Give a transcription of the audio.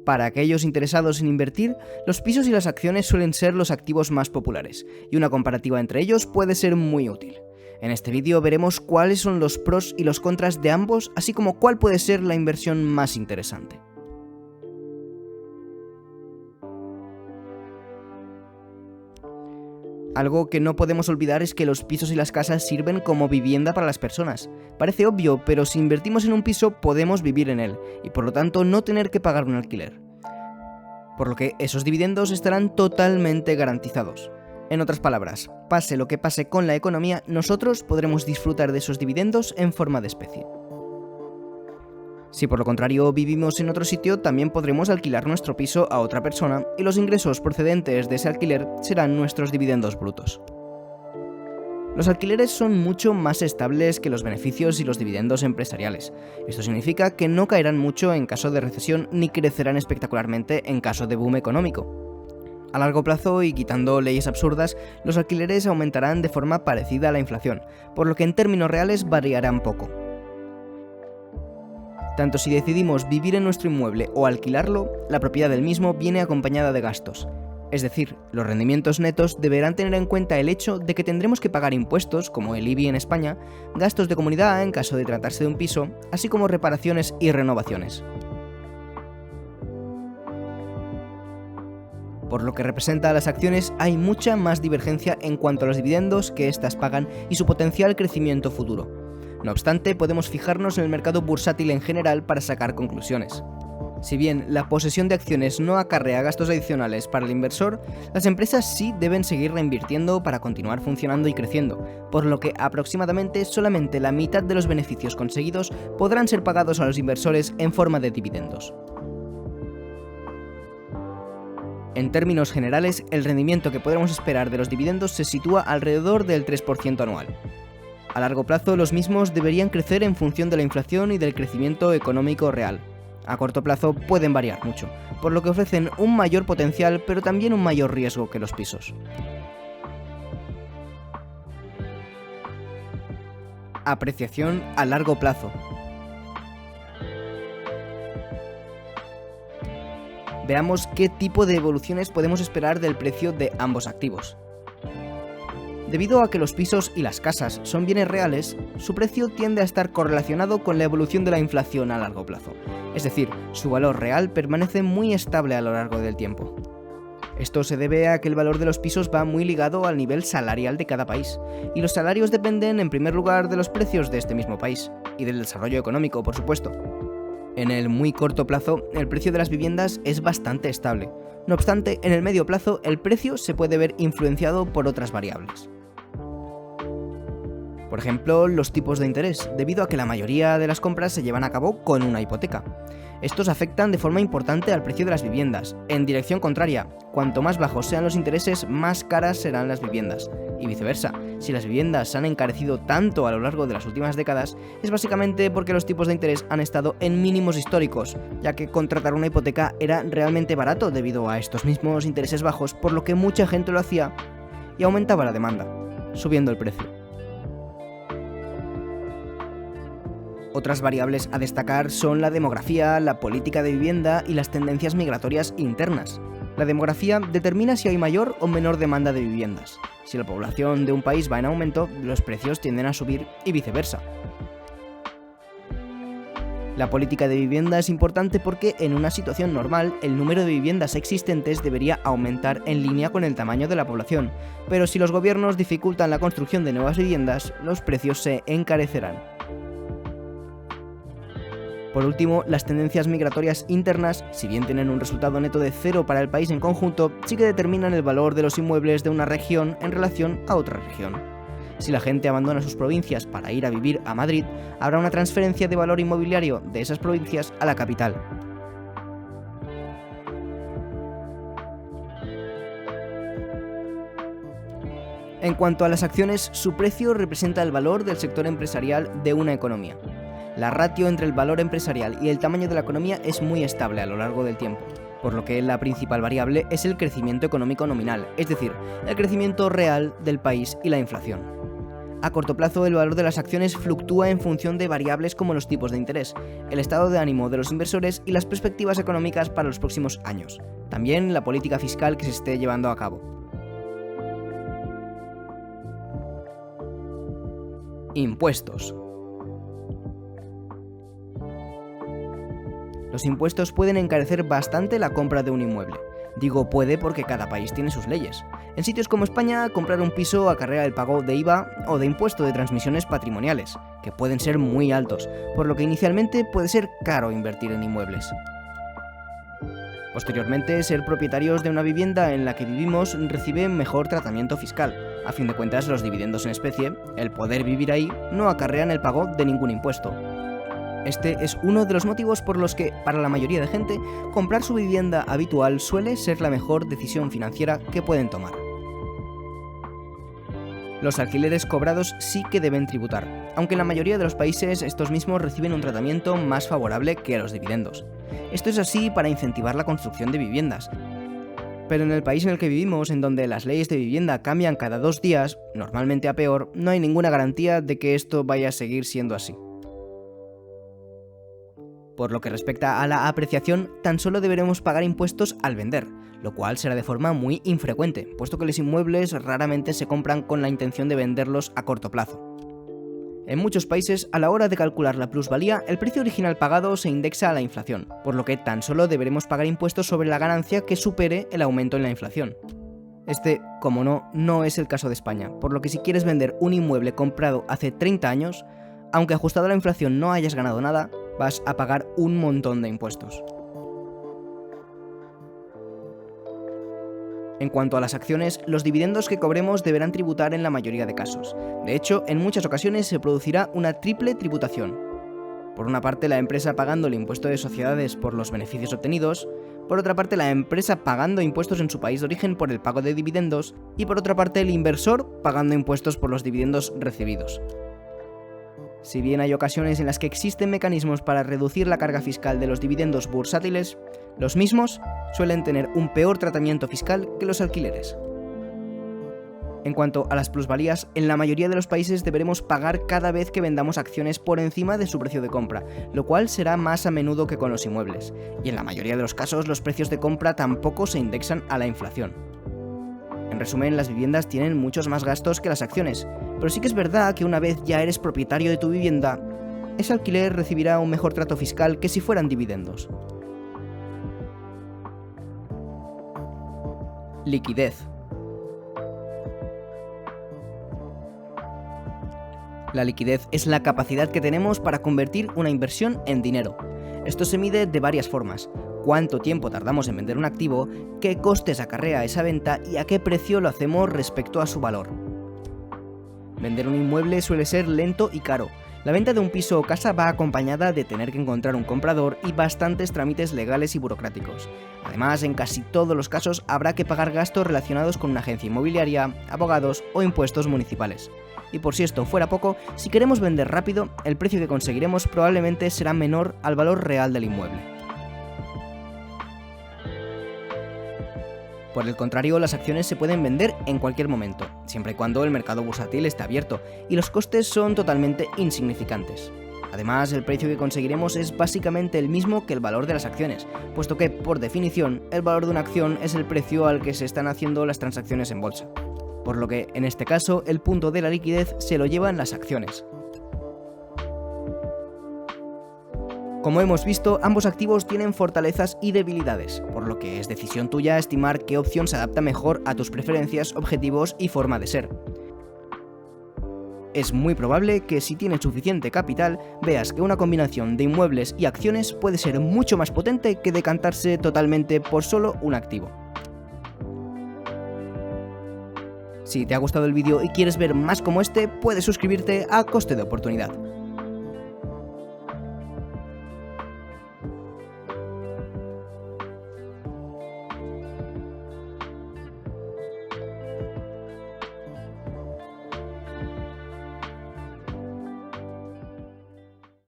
Para aquellos interesados en invertir, los pisos y las acciones suelen ser los activos más populares, y una comparativa entre ellos puede ser muy útil. En este vídeo veremos cuáles son los pros y los contras de ambos, así como cuál puede ser la inversión más interesante. Algo que no podemos olvidar es que los pisos y las casas sirven como vivienda para las personas. Parece obvio, pero si invertimos en un piso podemos vivir en él, y por lo tanto no tener que pagar un alquiler. Por lo que esos dividendos estarán totalmente garantizados. En otras palabras, pase lo que pase con la economía, nosotros podremos disfrutar de esos dividendos en forma de especie. Si por lo contrario vivimos en otro sitio, también podremos alquilar nuestro piso a otra persona y los ingresos procedentes de ese alquiler serán nuestros dividendos brutos. Los alquileres son mucho más estables que los beneficios y los dividendos empresariales. Esto significa que no caerán mucho en caso de recesión ni crecerán espectacularmente en caso de boom económico. A largo plazo y quitando leyes absurdas, los alquileres aumentarán de forma parecida a la inflación, por lo que en términos reales variarán poco. Tanto si decidimos vivir en nuestro inmueble o alquilarlo, la propiedad del mismo viene acompañada de gastos. Es decir, los rendimientos netos deberán tener en cuenta el hecho de que tendremos que pagar impuestos, como el IBI en España, gastos de comunidad en caso de tratarse de un piso, así como reparaciones y renovaciones. Por lo que representa a las acciones, hay mucha más divergencia en cuanto a los dividendos que éstas pagan y su potencial crecimiento futuro. No obstante, podemos fijarnos en el mercado bursátil en general para sacar conclusiones. Si bien la posesión de acciones no acarrea gastos adicionales para el inversor, las empresas sí deben seguir reinvirtiendo para continuar funcionando y creciendo, por lo que aproximadamente solamente la mitad de los beneficios conseguidos podrán ser pagados a los inversores en forma de dividendos. En términos generales, el rendimiento que podremos esperar de los dividendos se sitúa alrededor del 3% anual. A largo plazo, los mismos deberían crecer en función de la inflación y del crecimiento económico real. A corto plazo pueden variar mucho, por lo que ofrecen un mayor potencial pero también un mayor riesgo que los pisos. Apreciación a largo plazo. Veamos qué tipo de evoluciones podemos esperar del precio de ambos activos. Debido a que los pisos y las casas son bienes reales, su precio tiende a estar correlacionado con la evolución de la inflación a largo plazo, es decir, su valor real permanece muy estable a lo largo del tiempo. Esto se debe a que el valor de los pisos va muy ligado al nivel salarial de cada país, y los salarios dependen en primer lugar de los precios de este mismo país, y del desarrollo económico, por supuesto. En el muy corto plazo, el precio de las viviendas es bastante estable. No obstante, en el medio plazo, el precio se puede ver influenciado por otras variables. Por ejemplo, los tipos de interés, debido a que la mayoría de las compras se llevan a cabo con una hipoteca. Estos afectan de forma importante al precio de las viviendas. En dirección contraria, cuanto más bajos sean los intereses, más caras serán las viviendas. Y viceversa, si las viviendas se han encarecido tanto a lo largo de las últimas décadas, es básicamente porque los tipos de interés han estado en mínimos históricos, ya que contratar una hipoteca era realmente barato debido a estos mismos intereses bajos, por lo que mucha gente lo hacía y aumentaba la demanda, subiendo el precio. Otras variables a destacar son la demografía, la política de vivienda y las tendencias migratorias internas. La demografía determina si hay mayor o menor demanda de viviendas. Si la población de un país va en aumento, los precios tienden a subir y viceversa. La política de vivienda es importante porque en una situación normal el número de viviendas existentes debería aumentar en línea con el tamaño de la población, pero si los gobiernos dificultan la construcción de nuevas viviendas, los precios se encarecerán. Por último, las tendencias migratorias internas, si bien tienen un resultado neto de cero para el país en conjunto, sí que determinan el valor de los inmuebles de una región en relación a otra región. Si la gente abandona sus provincias para ir a vivir a Madrid, habrá una transferencia de valor inmobiliario de esas provincias a la capital. En cuanto a las acciones, su precio representa el valor del sector empresarial de una economía. La ratio entre el valor empresarial y el tamaño de la economía es muy estable a lo largo del tiempo, por lo que la principal variable es el crecimiento económico nominal, es decir, el crecimiento real del país y la inflación. A corto plazo, el valor de las acciones fluctúa en función de variables como los tipos de interés, el estado de ánimo de los inversores y las perspectivas económicas para los próximos años. También la política fiscal que se esté llevando a cabo. Impuestos. Los impuestos pueden encarecer bastante la compra de un inmueble. Digo puede porque cada país tiene sus leyes. En sitios como España, comprar un piso acarrea el pago de IVA o de impuesto de transmisiones patrimoniales, que pueden ser muy altos, por lo que inicialmente puede ser caro invertir en inmuebles. Posteriormente, ser propietarios de una vivienda en la que vivimos recibe mejor tratamiento fiscal. A fin de cuentas, los dividendos en especie, el poder vivir ahí, no acarrean el pago de ningún impuesto. Este es uno de los motivos por los que, para la mayoría de gente, comprar su vivienda habitual suele ser la mejor decisión financiera que pueden tomar. Los alquileres cobrados sí que deben tributar, aunque en la mayoría de los países estos mismos reciben un tratamiento más favorable que los dividendos. Esto es así para incentivar la construcción de viviendas. Pero en el país en el que vivimos, en donde las leyes de vivienda cambian cada 2 días, normalmente a peor, no hay ninguna garantía de que esto vaya a seguir siendo así. Por lo que respecta a la apreciación, tan solo deberemos pagar impuestos al vender, lo cual será de forma muy infrecuente, puesto que los inmuebles raramente se compran con la intención de venderlos a corto plazo. En muchos países, a la hora de calcular la plusvalía, el precio original pagado se indexa a la inflación, por lo que tan solo deberemos pagar impuestos sobre la ganancia que supere el aumento en la inflación. Este, como no es el caso de España, por lo que si quieres vender un inmueble comprado hace 30 años, aunque ajustado a la inflación no hayas ganado nada, vas a pagar un montón de impuestos. En cuanto a las acciones, los dividendos que cobremos deberán tributar en la mayoría de casos. De hecho, en muchas ocasiones se producirá una triple tributación. Por una parte, la empresa pagando el impuesto de sociedades por los beneficios obtenidos, por otra parte, la empresa pagando impuestos en su país de origen por el pago de dividendos, y por otra parte, el inversor pagando impuestos por los dividendos recibidos. Si bien hay ocasiones en las que existen mecanismos para reducir la carga fiscal de los dividendos bursátiles, los mismos suelen tener un peor tratamiento fiscal que los alquileres. En cuanto a las plusvalías, en la mayoría de los países deberemos pagar cada vez que vendamos acciones por encima de su precio de compra, lo cual será más a menudo que con los inmuebles, y en la mayoría de los casos los precios de compra tampoco se indexan a la inflación. En resumen, las viviendas tienen muchos más gastos que las acciones, pero sí que es verdad que una vez ya eres propietario de tu vivienda, ese alquiler recibirá un mejor trato fiscal que si fueran dividendos. Liquidez. La liquidez es la capacidad que tenemos para convertir una inversión en dinero. Esto se mide de varias formas: cuánto tiempo tardamos en vender un activo, qué costes acarrea esa venta y a qué precio lo hacemos respecto a su valor. Vender un inmueble suele ser lento y caro. La venta de un piso o casa va acompañada de tener que encontrar un comprador y bastantes trámites legales y burocráticos. Además, en casi todos los casos habrá que pagar gastos relacionados con una agencia inmobiliaria, abogados o impuestos municipales. Y por si esto fuera poco, si queremos vender rápido, el precio que conseguiremos probablemente será menor al valor real del inmueble. Por el contrario, las acciones se pueden vender en cualquier momento, siempre y cuando el mercado bursátil esté abierto, y los costes son totalmente insignificantes. Además, el precio que conseguiremos es básicamente el mismo que el valor de las acciones, puesto que, por definición, el valor de una acción es el precio al que se están haciendo las transacciones en bolsa. Por lo que, en este caso, el punto de la liquidez se lo llevan las acciones. Como hemos visto, ambos activos tienen fortalezas y debilidades, por lo que es decisión tuya estimar qué opción se adapta mejor a tus preferencias, objetivos y forma de ser. Es muy probable que si tienes suficiente capital, veas que una combinación de inmuebles y acciones puede ser mucho más potente que decantarse totalmente por solo un activo. Si te ha gustado el vídeo y quieres ver más como este, puedes suscribirte a Coste de Oportunidad.